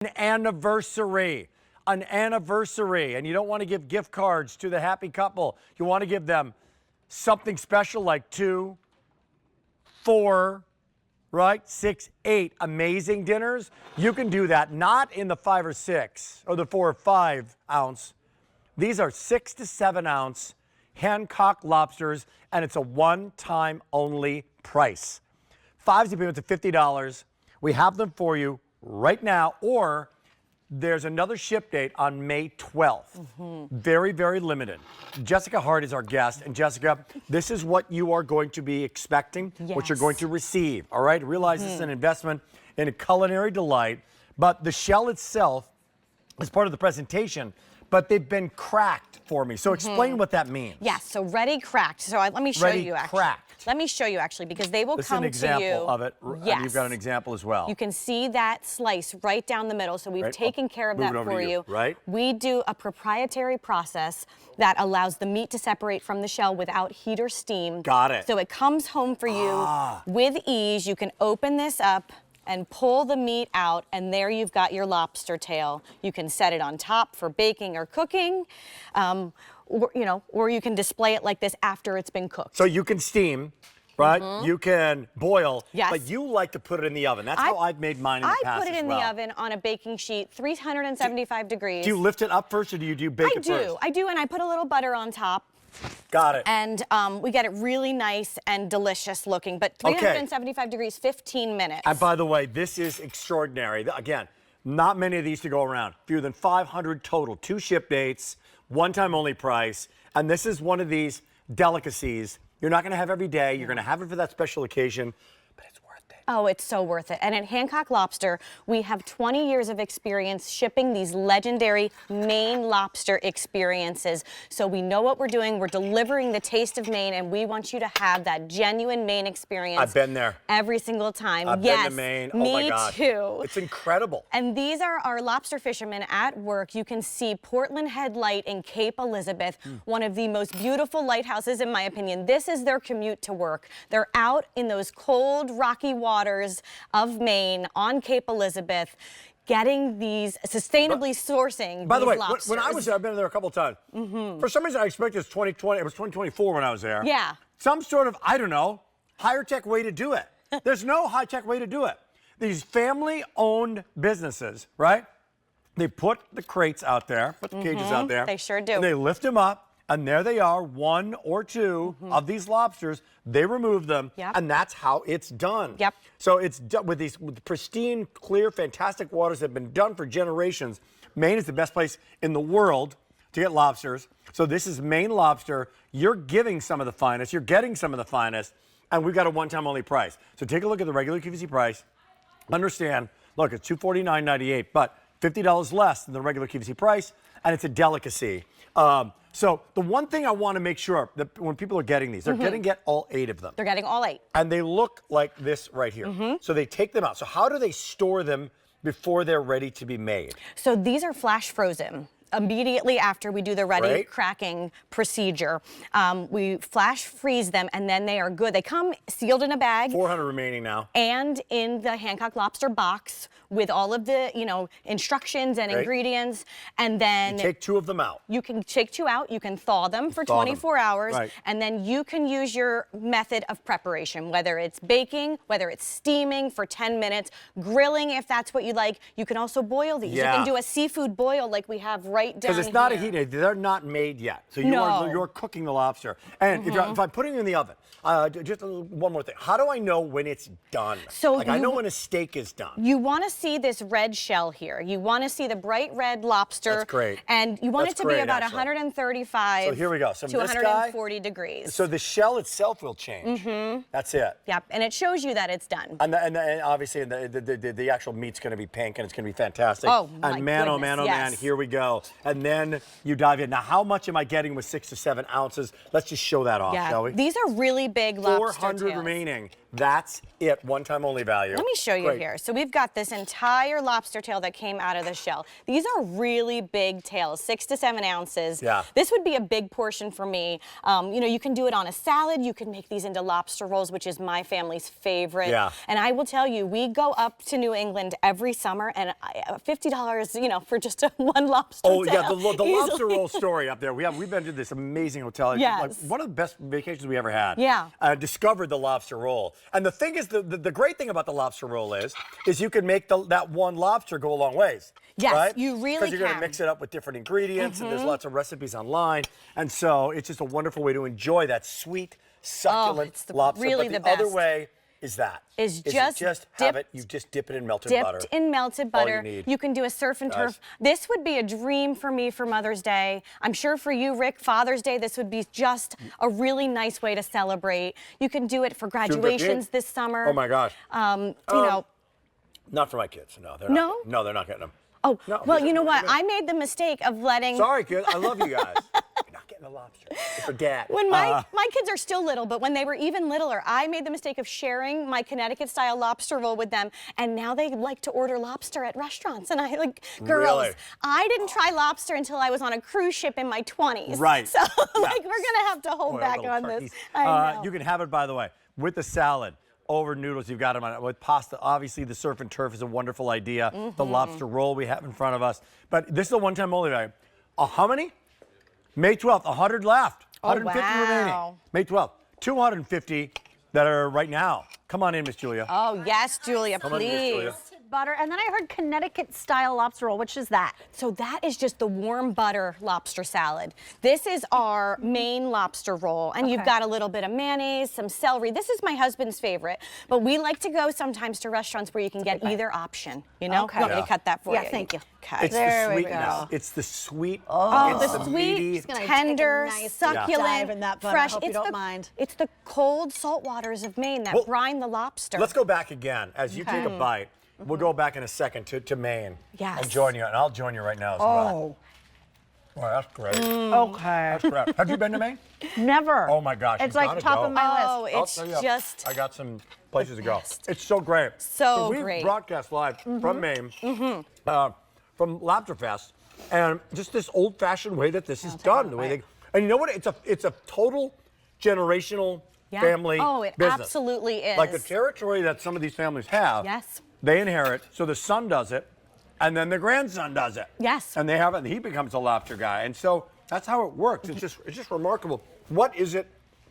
An anniversary, and you don't want to give gift cards to the happy couple. You want to give them something special like 2, 4, right? 6, 8 amazing dinners. You can do that, not in the 5 or 6 or the 4 or 5 ounce. These are 6 to 7 ounce Hancock lobsters, and it's a one-time only price. 5 easy payments of $50. We have them for you right now, or there's another ship date on May 12th. Very, very limited. Jessica Hart is our guest. And Jessica, this is what you are going to be expecting, what you're going to receive, all right? Realize this is an investment in a culinary delight, but the shell itself is part of the presentation, but they've been cracked for me. So explain what that means. Yes, so ready cracked. So let me show you actually. Cracked. Let me show you actually, because they will this come to you. This is an example of it. Yes. And you've got an example as well. You can see that slice right down the middle. So we've taken care of that for you. Right. We do a proprietary process that allows the meat to separate from the shell without heat or steam. Got it. So it comes home for you with ease. You can open this up and pull the meat out, and there you've got your lobster tail. You can set it on top for baking or cooking, or you can display it like this after it's been cooked. So you can steam, right? You can boil, yes. But you like to put it in the oven. That's how I've made mine in the past. I put it in the oven on a baking sheet, 375 degrees. Do you lift it up first, or do you bake it first? I do, and I put a little butter on top. Got it. And we get it really nice and delicious looking, but 375 degrees, 15 minutes. And by the way, this is extraordinary. Again, not many of these to go around. Fewer than 500 total. 2 ship dates, one-time only price. And this is one of these delicacies you're not going to have every day. You're going to have it for that special occasion, but it's worth it. Oh, it's so worth it. And at Hancock Lobster, we have 20 years of experience shipping these legendary Maine Lobster experiences. So we know what we're doing. We're delivering the taste of Maine, and we want you to have that genuine Maine experience. I've been there. Every single time. I've been to Maine. Oh my God. Me too. It's incredible. And these are our lobster fishermen at work. You can see Portland Head Light in Cape Elizabeth, one of the most beautiful lighthouses in my opinion. This is their commute to work. They're out in those cold, rocky waters of Maine on Cape Elizabeth, getting these, sustainably sourcing By the way, lobsters. when I was there, I've been there a couple of times. For some reason, I expected it was 2020. It was 2024 when I was there. Yeah. Some sort of, I don't know, higher tech way to do it. There's no high tech way to do it. These family-owned businesses, right? They put the crates out there, put the cages out there. They sure do. And they lift them up. And there they are, 1 or 2 of these lobsters. They remove them, and that's how it's done. Yep. So it's done with these pristine, clear, fantastic waters that have been done for generations. Maine is the best place in the world to get lobsters. So this is Maine Lobster. You're giving some of the finest. You're getting some of the finest. And we've got a one-time only price. So take a look at the regular QVC price. Understand, look, it's $249.98, but $50 less than the regular QVC price, and it's a delicacy. So the one thing I want to make sure that when people are getting these, they're getting all 8 of them. They're getting all 8. And they look like this right here. So they take them out. So how do they store them before they're ready to be made? So these are flash frozen. Immediately after we do the ready cracking procedure, we flash freeze them, and then they are good. They come sealed in a bag. 400 remaining now. And in the Hancock Lobster box with all of the, instructions and ingredients. And then you take 2 of them out. You can take 2 out. You can thaw them for 24 hours. And then you can use your method of preparation, whether it's baking, whether it's steaming for 10 minutes, grilling if that's what you like. You can also boil these. You can do a seafood boil like we have right down here. Because it's not a heat, they're not made yet. So you're cooking the lobster. And if I'm putting it in the oven, just one more thing. How do I know when it's done? So I know when a steak is done. You want to see this red shell here. You want to see the bright red lobster. That's great. And you want it to be about 135 so here we go. to 140 degrees. So the shell itself will change. That's it. Yep, and it shows you that it's done. And obviously the actual meat's going to be pink, and it's going to be fantastic. Oh, my and man, goodness, oh man, oh man, here we go. And then you dive in. Now, how much am I getting with 6 to 7 ounces? Let's just show that off, shall we? These are really big lobster 400 tails. remaining. That's it. One-time only value. Let me show you here. So we've got this entire lobster tail that came out of the shell. These are really big tails, 6 to 7 ounces. Yeah. This would be a big portion for me. You know, you can do it on a salad. You can make these into lobster rolls, which is my family's favorite. Yeah. And I will tell you, we go up to New England every summer, and $50, you know, for just one lobster tail. Oh yeah, the lobster Easily. roll story up there. We've been to this amazing hotel. Yes. Like one of the best vacations we ever had. Yeah. Discovered the lobster roll. And the thing is, the great thing about the lobster roll is you can make that one lobster go a long ways. Yes, right? you really Because you're going to can. mix it up with different ingredients, and there's lots of recipes online. And so it's just a wonderful way to enjoy that sweet, succulent lobster. Really but the other best. way is that. Is you just have it, dipped- you just dip it in melted Dipped butter. in melted All butter. you need. can do a surf and turf. Guys. This would be a dream for me for Mother's Day. I'm sure for you, Rick, Father's Day, this would be just a really nice way to celebrate. You can do it for graduations this summer. Oh my gosh. You know. Not for my kids. No, they're No? not. No, they're not getting them. Oh, No, well, these you know are- what? I made the mistake of letting. Sorry, kids. I love you guys. You're not getting a lobster. It's for Dad. When my kids are still little, but when they were even littler, I made the mistake of sharing my Connecticut-style lobster roll with them, and now they like to order lobster at restaurants. And I like, girls, Really? I didn't try lobster until I was on a cruise ship in my 20s. Right. So, Yeah. like, we're gonna have to hold Boy, back little on turkeys. this. I know. You can have it, by the way, with the salad. Over noodles, you've got them on it with pasta. Obviously, the surf and turf is a wonderful idea. The lobster roll we have in front of us. But this is a one-time only value. How many? May 12th, 100 left. 150 remaining. wow. May 12th, 250 that are right now. Come on in, Miss Julia. Oh, yes, Julia, Come on in, Miss please. Julia. Butter, and then I heard Connecticut style lobster roll. Which is that? So that is just the warm butter lobster salad. This is our Maine lobster roll, and you've Okay. got a little bit of mayonnaise, some celery. This is my husband's favorite, but we like to go sometimes to restaurants where you can get either option, you know? Okay. You want me Yeah. to cut that for Yeah, you? thank you. Okay. It's There the we sweetness. go. It's the sweet. Oh, it's the the sweet, meaty. Just gonna take a tender, nice succulent, dive in that butter. I fresh. hope you It's don't the, mind. It's the cold salt waters of Maine that Well, brine the lobster. Let's go back again. As you take a bite, we'll go back in a second to Maine. Yes. And join you, and I'll join you right now as well. Oh, that's great. Okay. That's great. Have you been to Maine? Never. Oh my gosh, It's you've like gotta top go. of my Oh, list. I'll it's tell you, just I got some places to go. best. It's so great. So we great. broadcast live from Maine, from Lobsterfest, and just this old-fashioned way that this is done. The way they, and you know what? It's a total generational Yeah. family Oh, it business. absolutely is. Like the territory that some of these families have. Yes. They inherit. So the son does it, and then the grandson does it. Yes. And they have it. And he becomes a lobster guy, and so that's how it works. It's just remarkable. What is it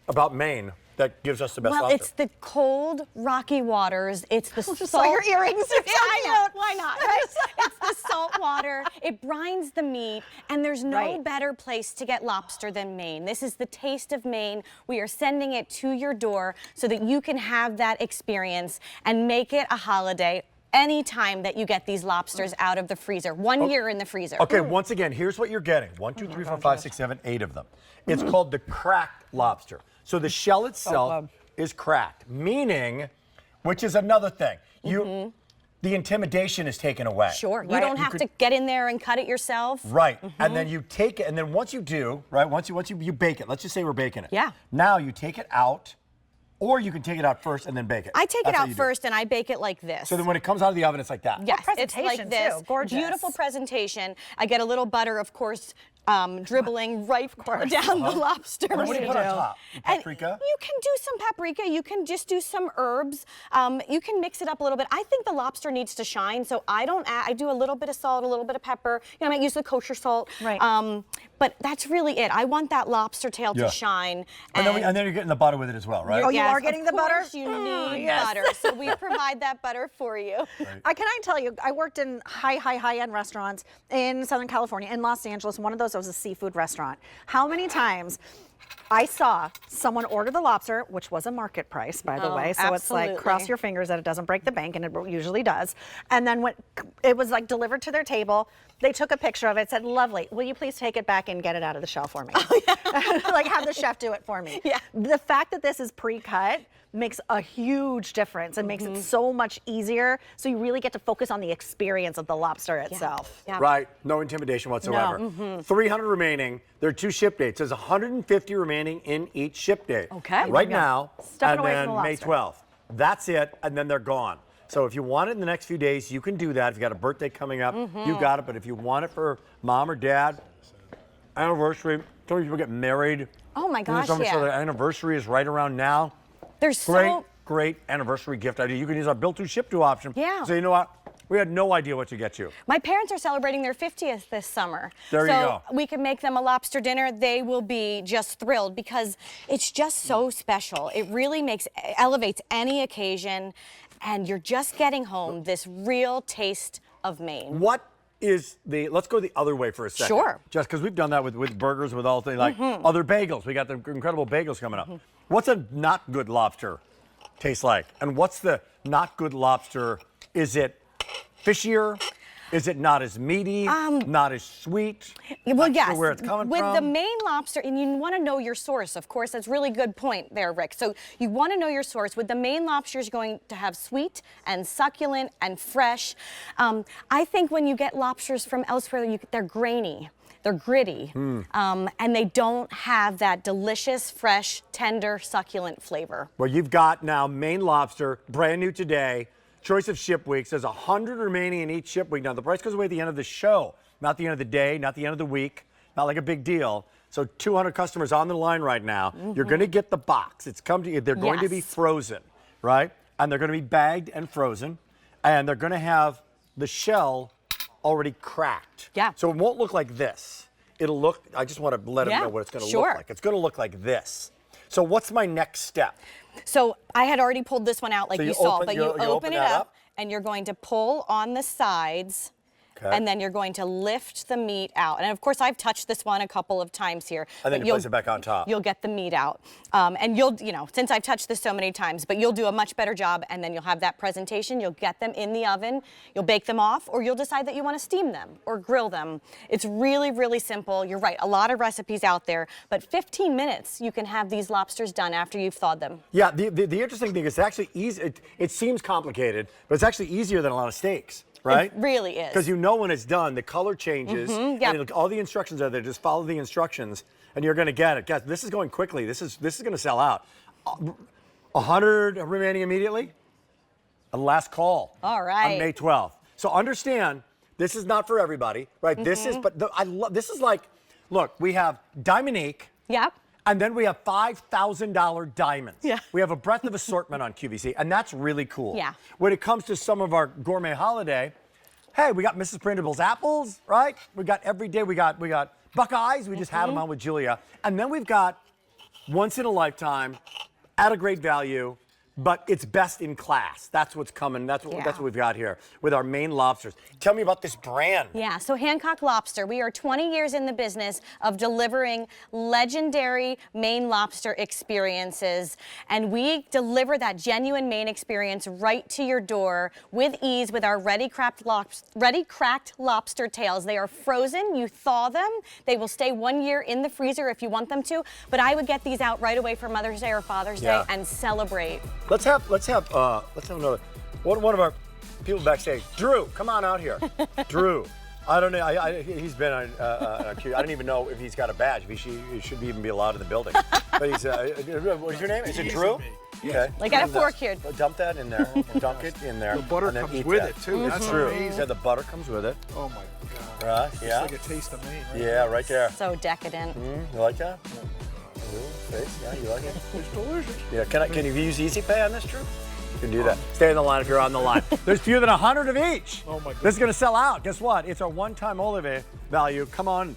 about Maine that gives us the best Well, lobster? it's the cold, rocky waters. It's the Just salt. saw your earrings. They're Yeah, so I know. cute. Why not? Right? It's the salt water. It brines the meat, and there's no Right. better place to get lobster than Maine. This is the taste of Maine. We are sending it to your door so that you can have that experience and make it a holiday anytime that you get these lobsters out of the freezer. 1 year in the freezer. Okay, once again, here's what you're getting. 1, 2, 3, 4, 5, 6, 7, 8 of them. It's called the cracked lobster. So the shell itself is cracked, meaning, which is another thing. The intimidation is taken away. Sure. You Right. don't You have could- to get in there and cut it yourself. Right, and then you take it, and then once you do, right, once you bake it, let's just say we're baking it. Yeah. Now you take it out, or you can take it out first and then bake it. I take it That's how out you do first and I bake it like this. So then when it comes out of the oven, it's like that. Yes, it's like presentation, this. too. Gorgeous. Beautiful presentation. I get a little butter, of course, dribbling right down the lobster. And then what do you put on top? And Paprika? you can do some paprika. You can just do some herbs. You can mix it up a little bit. I think the lobster needs to shine, so I don't add. I do a little bit of salt, a little bit of pepper. You know, I might use the kosher salt. Right. But that's really it. I want that lobster tail Yeah. to shine. And then you're getting the butter with it as well, right? Oh, you Yes, are getting of the butter? course You need yes. butter, so we provide that butter for you. Can I tell you, I worked in high-end restaurants in Southern California, in Los Angeles. One of those was a seafood restaurant. How many times I saw someone order the lobster, which was a market price, by the way. So it's like, cross absolutely. your fingers that it doesn't break the bank, and it usually does. And then when it was like delivered to their table, they took a picture of it, said, "Lovely, will you please take it back and get it out of the shell for me?" Like have the chef do it for me. Yeah. The fact that this is pre-cut makes a huge difference and makes it so much easier. So you really get to focus on the experience of the lobster itself. Yeah. Right, no intimidation whatsoever. 300 remaining. There are 2 ship dates. There's 150 remaining in each ship date. Okay. Right Yeah. now, Stepping and away then from the May lobster. 12th. That's it, and then they're gone. So if you want it in the next few days, you can do that. If you got a birthday coming up, you got it. But if you want it for mom or dad, anniversary, so many people get married. Oh my gosh, So yeah. their anniversary is right around now. There's Great anniversary gift idea. You can use our built to ship to option. Yeah. So you know what? We had no idea what to get you. My parents are celebrating their 50th this summer. There you go. So we can make them a lobster dinner. They will be just thrilled because it's just so special. It really elevates any occasion, and you're just getting home this real taste of Maine. What is let's go the other way for a second. Sure. Just because we've done that with burgers, with all things like other bagels. We got the incredible bagels coming up. What's a not good lobster taste like? And what's the not good lobster? Is it fishier? Is it not as meaty? Not as sweet? Well, Not yes. sure where it's coming With from. the Maine lobster, and you want to know your source, of course. That's a really good point there, Rick. So you want to know your source. With the Maine lobster, you're going to have sweet and succulent and fresh. I think when you get lobsters from elsewhere, they're grainy. They're gritty, and they don't have that delicious, fresh, tender, succulent flavor. Well, you've got now Maine Lobster, brand new today. Choice of ship weeks. There's 100 remaining in each ship week. Now, the price goes away at the end of the show, not the end of the day, not the end of the week, not like a big deal. So 200 customers on the line right now. You're going to get the box. It's come to you. They're going to be frozen, right? And they're going to be bagged and frozen. And they're going to have the shell already cracked. Yeah. So it won't look like this. It'll look, I just want to let them know what it's going to look like. It's going to look like this. So what's my next step? So I had already pulled this one out like So you you saw, open- but you you open open it that up? and you're going to pull on the sides. Okay. And then you're going to lift the meat out. And of course, I've touched this one a couple of times here. And then but you place it back on top. You'll get the meat out. And since I've touched this so many times, but you'll do a much better job, and then you'll have that presentation. You'll get them in the oven. You'll bake them off, or you'll decide that you want to steam them or grill them. It's really, really simple. You're right, a lot of recipes out there, but 15 minutes, you can have these lobsters done after you've thawed them. Yeah, the interesting thing is it's actually easy. It seems complicated, but it's actually easier than a lot of steaks. Right? It really is. Because you know when it's done, the color changes. Yep. And all the instructions are there. Just follow the instructions, and you're going to get it. Guys, this is going quickly. This is going to sell out. 100 remaining immediately. A last call. All right. On May 12th. So understand, this is not for everybody, right? This is, but this is like, look, we have Diamonique. Yep. And then we have $5,000 diamonds. Yeah. We have a breadth of assortment on QVC, and that's really cool. Yeah. When it comes to some of our gourmet holiday, hey, we got Mrs. Printable's apples, right? We got every day, we got Buckeyes. We just had them on with Julia. And then we've got once in a lifetime, at a great value, but it's best in class. That's what's coming. That's what we've got here with our Maine lobsters. Tell me about this brand. Yeah, so Hancock Lobster, we are 20 years in the business of delivering legendary Maine lobster experiences, and we deliver that genuine Maine experience right to your door with ease with our ready-cracked lobster tails. They are frozen, you thaw them, they will stay 1 year in the freezer if you want them to, but I would get these out right away for Mother's Day or Father's Day and celebrate. Let's have another one of our people backstage. Drew, come on out here. Drew, I don't know. He's been on Q. I don't even know if he's got a badge. He should even be allowed in the building. But he's. What's your name? Is it Drew? Okay. I got a fork here. Dump that in there. Dunk it in there. The butter and then comes eat with that. it too. That's True. amazing. Yeah, the butter comes with it. Oh my God. Right. Yeah. It's like a taste of Maine. Right? Yeah, right there. So decadent. You like that? Yeah, you like it? It's delicious. Yeah, can you use Easy Pay on this, Drew? You can do that. Stay on the line if you're on the line. There's fewer than 100 of each. Oh my goodness. This is going to sell out. Guess what? It's our one-time Olive value. Come on